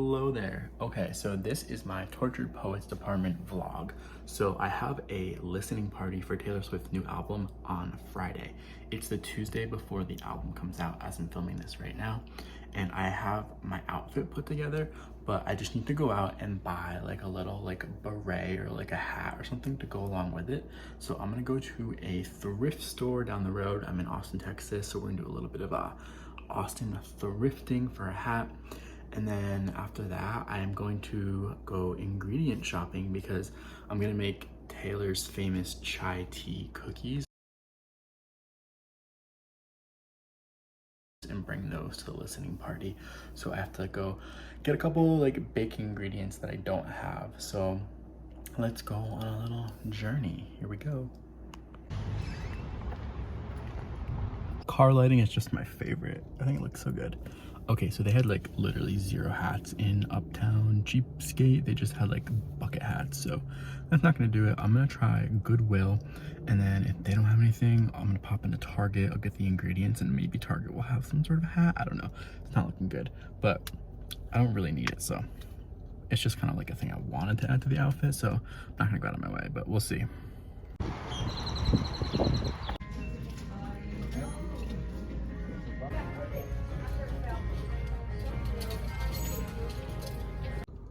Hello there. Okay, so this is my Tortured Poets Department vlog. So I have a listening party for Taylor Swift's new album on Friday. It's the Tuesday before the album comes out as I'm filming this right now. And I have my outfit put together, but I just need to go out and buy like a little like beret or like a hat or something to go along with it. So I'm gonna go to a thrift store down the road. I'm in Austin, Texas, so we're gonna do a little bit of Austin thrifting for a hat. And then after that, I am going to go ingredient shopping because I'm gonna make Taylor's famous chai tea cookies and bring those to the listening party. So I have to go get a couple like baking ingredients that I don't have. So let's go on a little journey. Here we go. Car lighting is just my favorite. I think it looks so good. Okay, so they had like literally zero hats in Uptown Cheapskate. They just had like bucket hats, so that's not gonna do it. I'm gonna try Goodwill, and then if they don't have anything, I'm gonna pop into Target. I'll get the ingredients, and maybe Target will have some sort of hat. I don't know. It's not looking good, but I don't really need it, so it's just kind of like a thing I wanted to add to the outfit, so I'm not gonna go out of my way, but we'll see.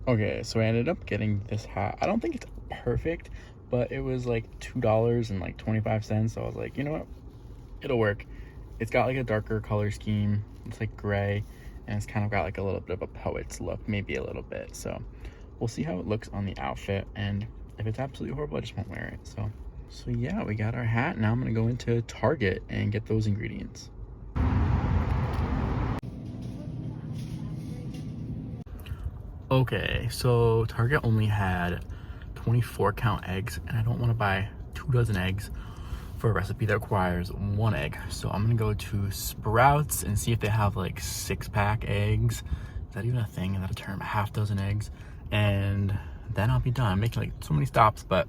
Okay, so I ended up getting this hat. I don't think it's perfect, but it was like $2 and like 25 cents. So I was like, you know what? It'll work. It's got like a darker color scheme. It's like gray, and it's kind of got like a little bit of a poet's look, maybe a little bit. So we'll see how it looks on the outfit. And if it's absolutely horrible, I just won't wear it. So yeah, we got our hat. Now I'm gonna go into Target and get those ingredients. Okay, so Target only had 24 count eggs, and I don't want to buy 2 dozen eggs for a recipe that requires 1 egg. So I'm gonna go to Sprouts and see if they have like 6-pack eggs. Is that even a thing? Is that a term? A half dozen eggs, and then I'll be done. I'm making like so many stops, but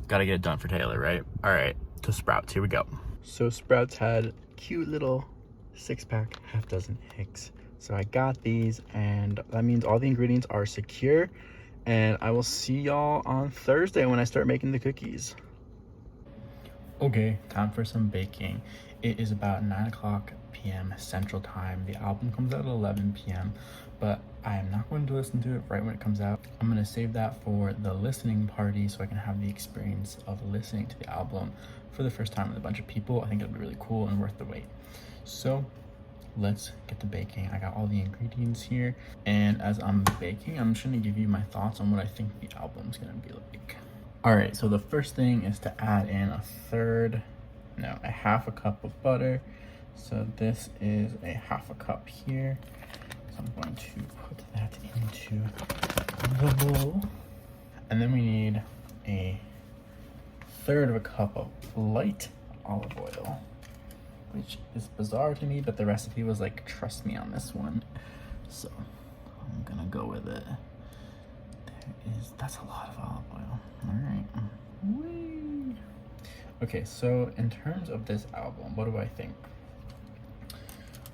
gotta get it done for Taylor, right? All right, to Sprouts. Here we go. So Sprouts had cute little 6-pack, half dozen eggs. So I got these, and that means all the ingredients are secure, and I will see y'all on Thursday when I start making the cookies. Okay, time for some baking. It is about 9 p.m. Central Time. The album comes out at 11 p.m., but I am not going to listen to it right when it comes out. I'm gonna save that for the listening party so I can have the experience of listening to the album for the first time with a bunch of people. I think it'll be really cool and worth the wait. So let's get to baking. I got all the ingredients here, and as I'm baking, I'm just gonna give you my thoughts on what I think the album's gonna be like. All right, so the first thing is to add in a half a cup of butter. So this is a half a cup here. So I'm going to put that into the bowl. And then we need a 1/3 of a cup of light olive oil, which is bizarre to me, but the recipe was like, trust me on this one. So I'm gonna go with it. That's a lot of olive oil. All right. Whee. Okay, so in terms of this album, what do I think?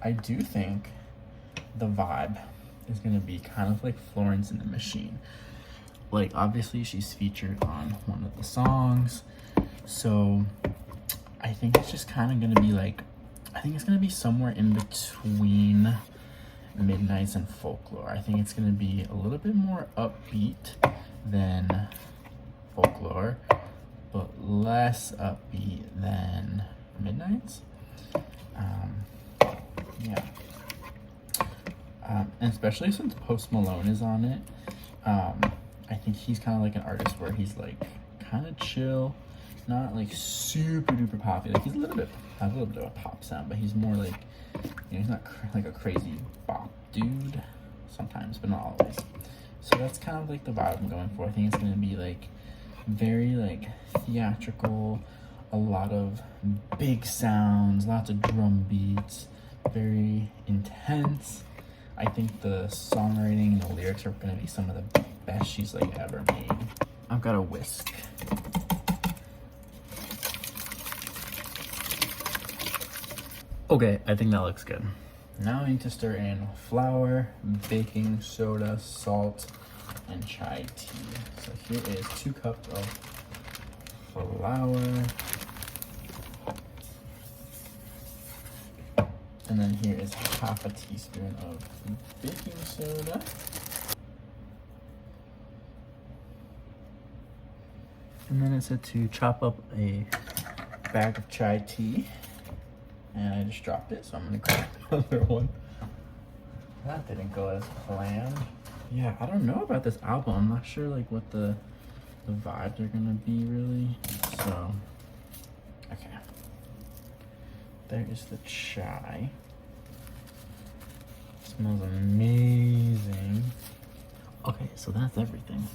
I do think the vibe is gonna be kind of like Florence and the Machine. Like, obviously she's featured on one of the songs, so I think it's just kind of gonna be like, I think it's gonna be somewhere in between Midnights and Folklore. I think it's gonna be a little bit more upbeat than Folklore, but less upbeat than Midnights. Yeah. And especially since Post Malone is on it, I think he's kind of like an artist where he's like kind of chill, not like super duper poppy. Like he's has a little bit of a pop sound, but he's more like, you know, he's not like a crazy bop dude sometimes, but not always. So that's kind of like the vibe I'm going for. I think it's gonna be like very like theatrical, a lot of big sounds, lots of drum beats, very intense. I think the songwriting and the lyrics are gonna be some of the best she's like ever made. I've got a whisk. Okay, I think that looks good. Now I need to stir in flour, baking soda, salt, and chai tea. So here is 2 cups of flour. And then here is half a teaspoon of baking soda. And then it said to chop up a bag of chai tea. And I just dropped it, so I'm gonna grab another one. That didn't go as planned. Yeah, I don't know about this album. I'm not sure like what the vibes are gonna be really. So, okay. There is the chai. Smells amazing. Okay, so that's everything.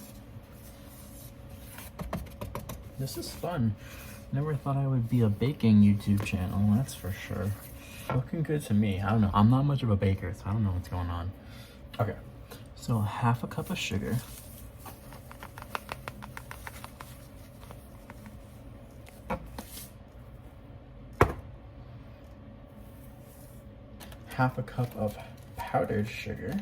This is fun. Never thought I would be a baking YouTube channel, that's for sure. Looking good to me. I don't know. I'm not much of a baker, so I don't know what's going on. Okay, so half a cup of sugar. Half a cup of powdered sugar.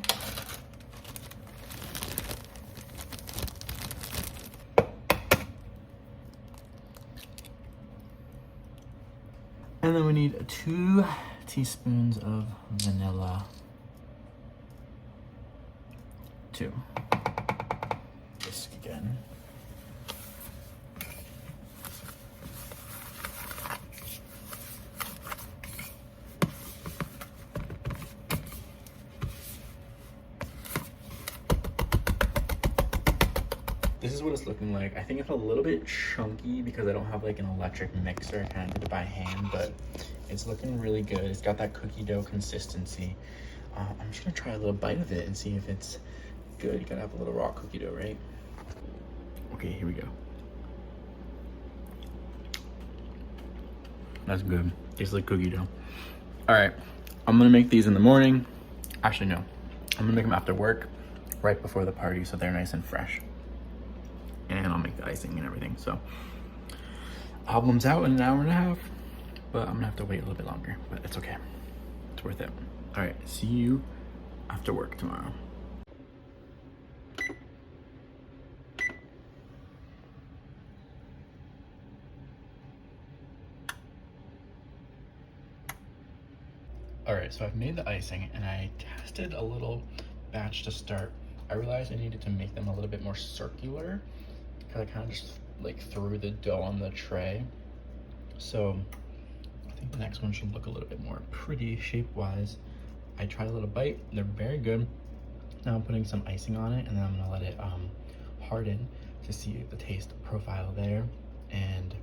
And then we need 2 teaspoons of vanilla. 2. Whisk again. This is what it's looking like. I think it's a little bit chunky because I don't have like an electric mixer. I kind of did it by hand, but it's looking really good. It's got that cookie dough consistency. I'm just gonna try a little bite of it and see if it's good. You gotta have a little raw cookie dough, right? Okay, here we go. That's good. Tastes like cookie dough. All right, I'm gonna make these in the morning. Actually, no. I'm gonna make them after work, right before the party, so they're nice and fresh. And I'll make the icing and everything. So, album's out in an hour and a half, but I'm gonna have to wait a little bit longer, but it's okay. It's worth it. All right, see you after work tomorrow. All right, so I've made the icing and I tested a little batch to start. I realized I needed to make them a little bit more circular because I kind of just like threw the dough on the tray. So I think the next one should look a little bit more pretty shape-wise. I tried a little bite, they're very good. Now I'm putting some icing on it and then I'm gonna let it harden to see the taste profile there. And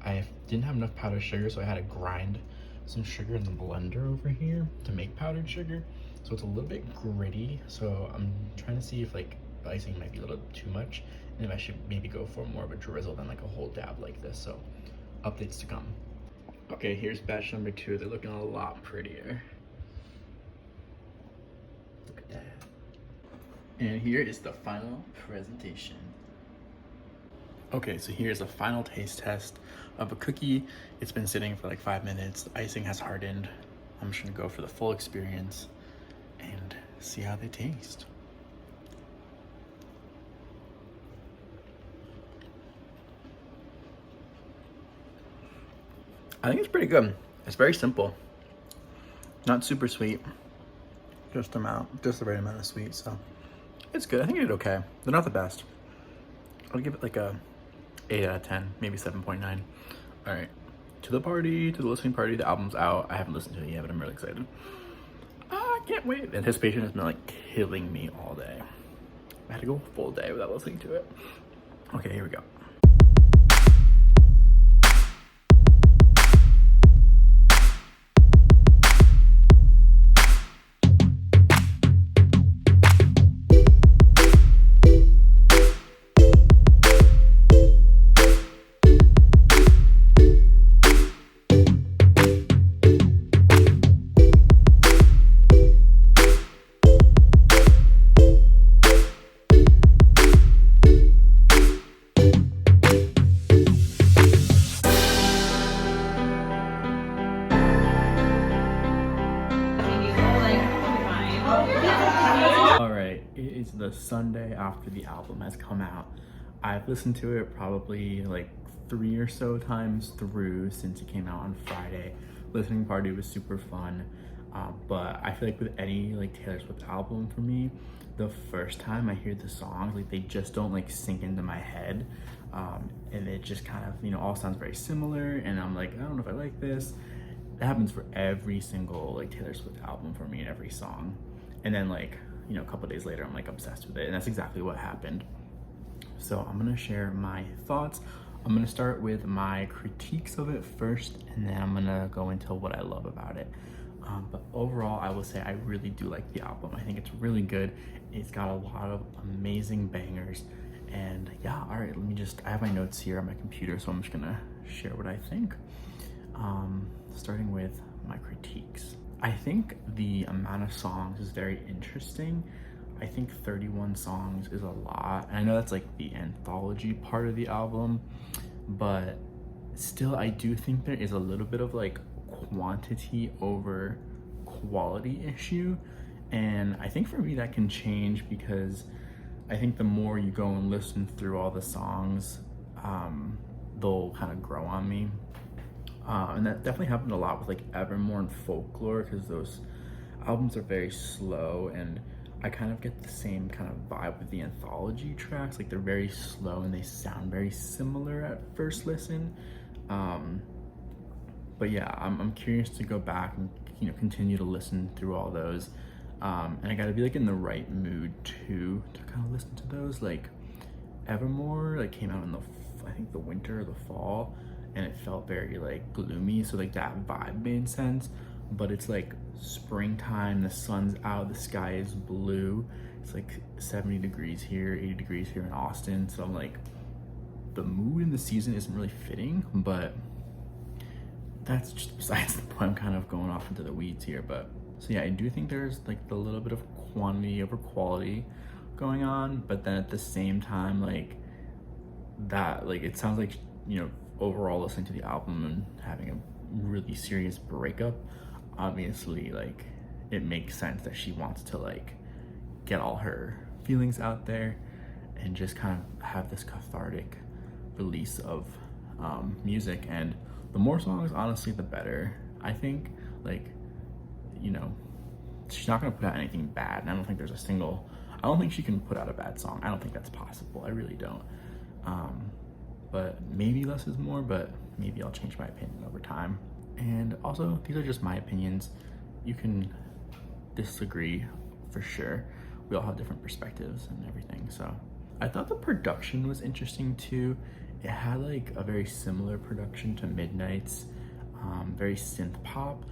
I didn't have enough powdered sugar, so I had to grind some sugar in the blender over here to make powdered sugar. So it's a little bit gritty. So I'm trying to see if like the icing might be a little too much and if I should maybe go for more of a drizzle than like a whole dab like this. So updates to come. Okay, here's batch number 2. They're looking a lot prettier. Look at that. And here is the final presentation. Okay, so here's a final taste test of a cookie. It's been sitting for like 5 minutes. The icing has hardened. I'm just gonna go for the full experience and see how they taste. I think it's pretty good. It's very simple. Not super sweet. Just the right amount of sweet, so it's good. I think it did okay. They're not the best. I'll give it like a 8 out of 10, maybe 7.9. All right, to the listening party. The album's out. I haven't listened to it yet, but I'm really excited. I can't wait. Anticipation has been like killing me all day. I had to go a full day without listening to it. Okay, here we go. Sunday after the album has come out. I've listened to it probably like 3 or so times through since it came out on Friday. Listening party was super fun. But I feel like with any like Taylor Swift album for me, the first time I hear the songs, like they just don't like sink into my head. And it just kind of, you know, all sounds very similar. And I'm like, I don't know if I like this. It happens for every single like Taylor Swift album for me and every song. And then like, you know, a couple days later, I'm like obsessed with it. And that's exactly what happened. So I'm gonna share my thoughts. I'm gonna start with my critiques of it first, and then I'm gonna go into what I love about it. But overall, I will say I really do like the album. I think it's really good. It's got a lot of amazing bangers. And yeah, all right, I have my notes here on my computer, so I'm just gonna share what I think. Starting with my critiques. I think the amount of songs is very interesting. I think 31 songs is a lot. And I know that's like the anthology part of the album, but still I do think there is a little bit of like quantity over quality issue. And I think for me that can change because I think the more you go and listen through all the songs, they'll kind of grow on me. And that definitely happened a lot with like Evermore and Folklore, because those albums are very slow, and I kind of get the same kind of vibe with the anthology tracks. Like they're very slow and they sound very similar at first listen. But yeah, I'm curious to go back and, you know, continue to listen through all those. And I gotta be like in the right mood too to kind of listen to those. Like Evermore like came out in I think the winter or the fall, and it felt very like gloomy, so like that vibe made sense. But it's like springtime, the sun's out, the sky is blue, it's like 70 degrees here, 80 degrees here in Austin, so I'm like, the mood in the season isn't really fitting. But that's just besides the point. I'm kind of going off into the weeds here. But so yeah, I do think there's like the little bit of quantity over quality going on, but then at the same time, like that, like it sounds like, you know, overall listening to the album and having a really serious breakup, obviously like it makes sense that she wants to like get all her feelings out there and just kind of have this cathartic release of music. And the more songs, honestly, the better. I think, like, you know, she's not gonna put out anything bad, and I don't think she can put out a bad song. I don't think that's possible. I really don't. But maybe less is more, but maybe I'll change my opinion over time. And also, these are just my opinions. You can disagree for sure. We all have different perspectives and everything. So I thought the production was interesting too. It had like a very similar production to Midnight's, very synth pop.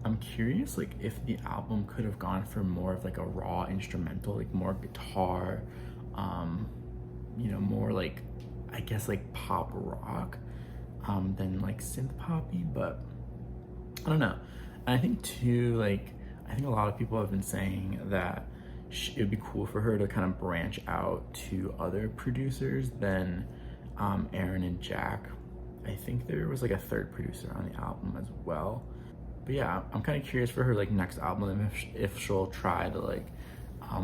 I'm curious like if the album could have gone for more of like a raw instrumental, like more guitar, you know, more like, I guess like pop rock, than like synth poppy. But I don't know. And I think too, like, I think a lot of people have been saying that it would be cool for her to kind of branch out to other producers than Aaron and Jack. I think there was like a third producer on the album as well. But yeah, I'm kind of curious for her like next album if she'll try to like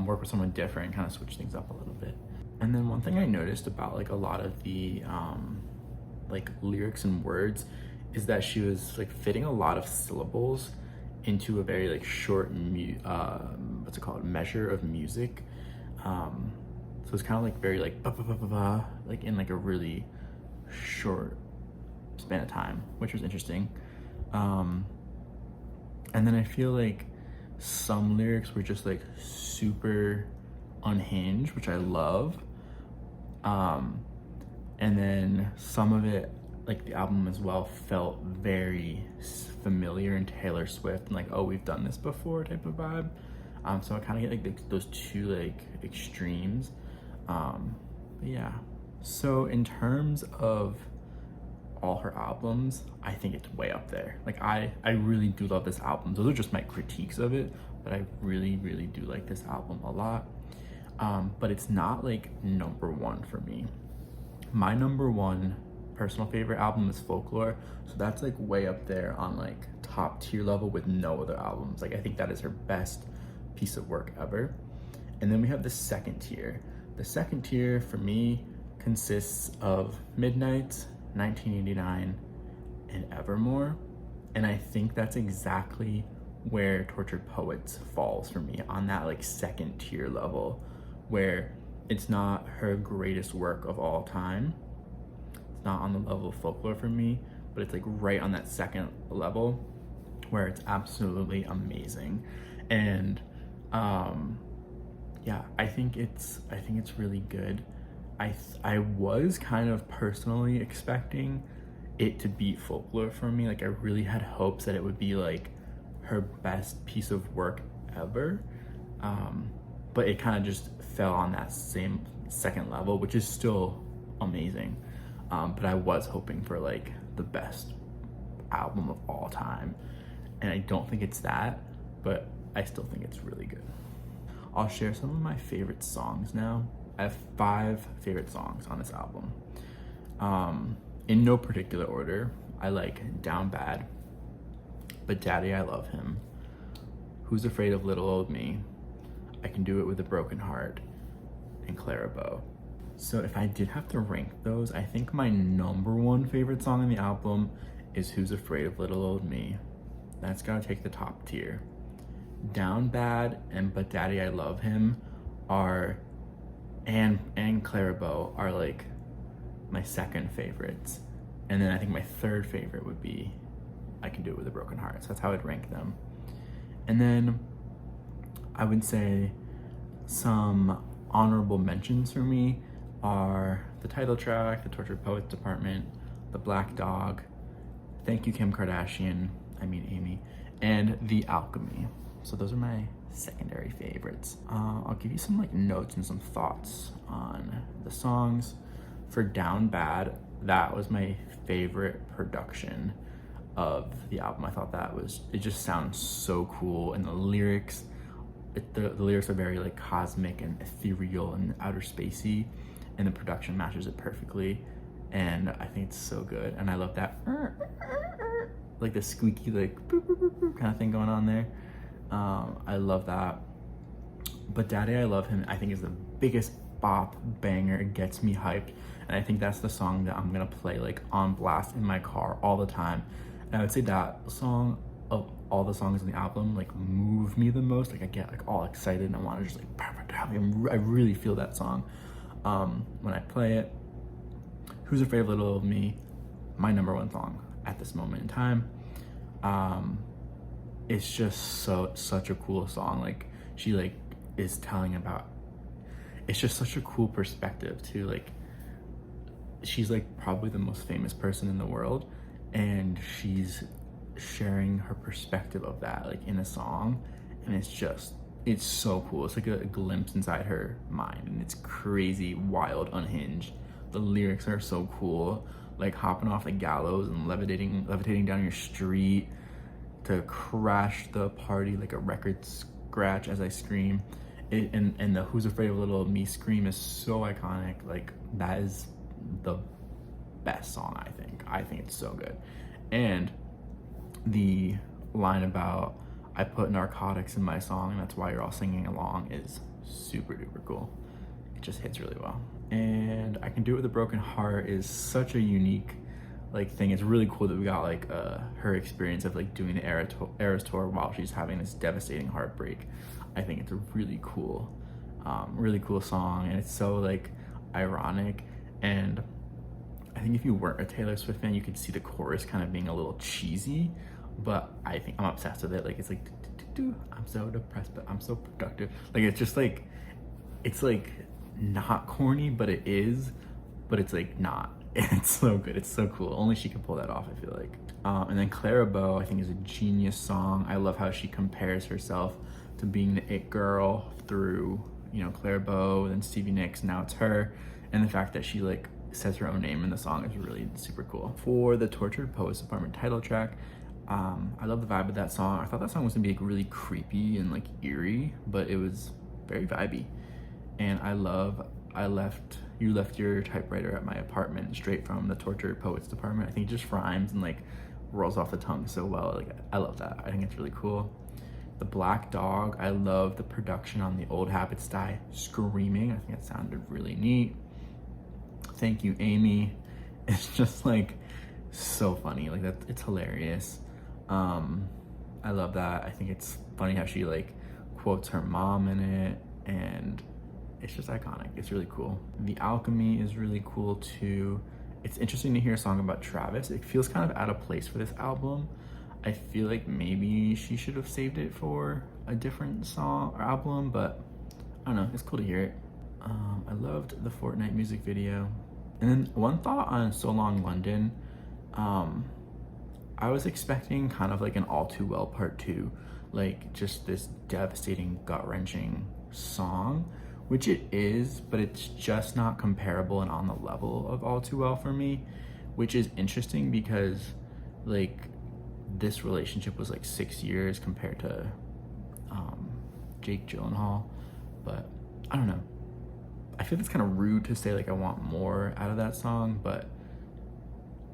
work with someone different and kind of switch things up a little bit. And then one thing I noticed about like a lot of the like lyrics and words is that she was like fitting a lot of syllables into a very like short measure of music. So it's kind of like very like ba, ba, ba, ba, ba, like in like a really short span of time, which was interesting. And then I feel like some lyrics were just like super unhinged, which I love. And then some of it, like the album as well, felt very familiar in Taylor Swift and like, oh, we've done this before type of vibe. So I kind of get like those two like extremes. But yeah. So in terms of all her albums, I think it's way up there. Like I really do love this album. Those are just my critiques of it, but I really, really do like this album a lot. But it's not like number one for me. My number one personal favorite album is Folklore, so that's like way up there on like top tier level with no other albums. Like I think that is her best piece of work ever. And then we have the second tier. The second tier for me consists of Midnight, 1989, and Evermore. And I think that's exactly where Tortured Poets falls for me, on that like second tier level, where it's not her greatest work of all time. It's not on the level of Folklore for me, but it's like right on that second level where it's absolutely amazing. And yeah, I think it's really good. I was kind of personally expecting it to beat Folklore for me. Like I really had hopes that it would be like her best piece of work ever. But it kind of just fell on that same second level, which is still amazing. But I was hoping for like the best album of all time. And I don't think it's that, but I still think it's really good. I'll share some of my favorite songs now. I have 5 favorite songs on this album. In no particular order, I like Down Bad, But Daddy I Love Him, Who's Afraid of Little Old Me, I Can Do It With a Broken Heart, and Clara Bow. So if I did have to rank those, I think my number 1 favorite song on the album is Who's Afraid of Little Old Me. That's gotta take the top tier. Down Bad and But Daddy I Love Him are, and Clara Bow are like my second favorites. And then I think my third favorite would be I Can Do It With a Broken Heart. So that's how I'd rank them. And then I would say some honorable mentions for me are the title track, the Tortured Poets Department, the Black Dog, Thank You Kim Kardashian, Amy, and The Alchemy. So those are my secondary favorites. I'll give you some like notes and some thoughts on the songs. For Down Bad, that was my favorite production of the album. I thought it just sounds so cool, and the lyrics, the lyrics are very like cosmic and ethereal and outer spacey, and the production matches it perfectly, and I think it's so good. And I love that like the squeaky like boop, boop, boop, boop kind of thing going on there. I love that. But Daddy I Love Him, I think, is the biggest bop banger. It gets me hyped, and I think that's the song that I'm gonna play like on blast in my car all the time. And I would say that song, of all the songs on the album, like move me the most. Like I get like all excited and I want to just like I really feel that song when I play it. Who's Afraid of Little Old Me, my number 1 song at this moment in time. It's just such a cool song. Like she like is telling about, it's just such a cool perspective too. Like she's like probably the most famous person in the world, and she's sharing her perspective of that like in a song, and it's so cool. It's like a glimpse inside her mind, and it's crazy, wild, unhinged. The lyrics are so cool, like hopping off the gallows and levitating down your street to crash the party like a record scratch as I scream. And the Who's Afraid of Little Old Me scream is so iconic. Like that is the best song, I think. I think it's so good. And the line about I put narcotics in my song and that's why you're all singing along is super duper cool. It just hits really well. And I Can Do It With a Broken Heart is such a unique like thing. It's really cool that we got like her experience of like doing the Eras tour while she's having this devastating heartbreak. I think it's a really cool song, and it's so like ironic. And I think if you weren't a Taylor Swift fan, you could see the chorus kind of being a little cheesy, but I think I'm obsessed with it. Like it's like I'm so depressed but I'm so productive. Like it's just like, it's like not corny, but it is, but it's like not. It's so good. It's so cool. Only she can pull that off, I feel like. And then Clara Bow, I think, is a genius song. I love how she compares herself to being the it girl through, Clara Bow, then Stevie Nicks, now it's her. And the fact that she like says her own name in the song is really super cool. For the Tortured Poets Department title track, I love the vibe of that song. I thought that song was gonna be like really creepy and like eerie, but it was very vibey. And You Left Your Typewriter at My Apartment, straight from the Tortured Poets Department. I think it just rhymes and like rolls off the tongue so well. Like I love that. I think it's really cool. The Black Dog, I love the production on the Old Habits Die Screaming. I think it sounded really neat. Thank You Amy. It's just like so funny, like that, it's hilarious. I love that. I think it's funny how she like quotes her mom in it, and it's just iconic. It's really cool. The Alchemy is really cool too. It's interesting to hear a song about Travis. It feels kind of out of place for this album. I feel like maybe she should have saved it for a different song or album, but I don't know, it's cool to hear it. I loved the Fortnite music video. And then one thought on So Long London, I was expecting kind of like an All Too Well Part 2, like just this devastating, gut-wrenching song, which it is, but it's just not comparable and on the level of All Too Well for me, which is interesting because like this relationship was like 6 years compared to Jake Gyllenhaal, but I don't know. I feel it's kind of rude to say like I want more out of that song, but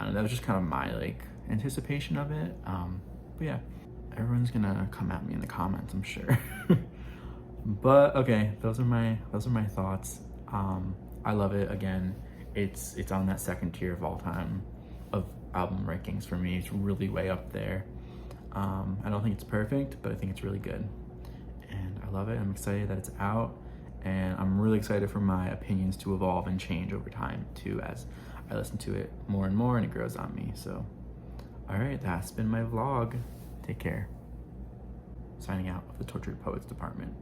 I don't know, that was just kind of my like anticipation of it. But yeah, everyone's gonna come at me in the comments, I'm sure. But okay, those are my thoughts. I love it. Again, it's on that second tier of all time of album rankings for me. It's really way up there. I don't think it's perfect, but I think it's really good, and I love it. I'm excited that it's out, and I'm really excited for my opinions to evolve and change over time too, as I listen to it more and more and it grows on me. So all right, that's been my vlog. Take care. Signing out of the Tortured Poets Department.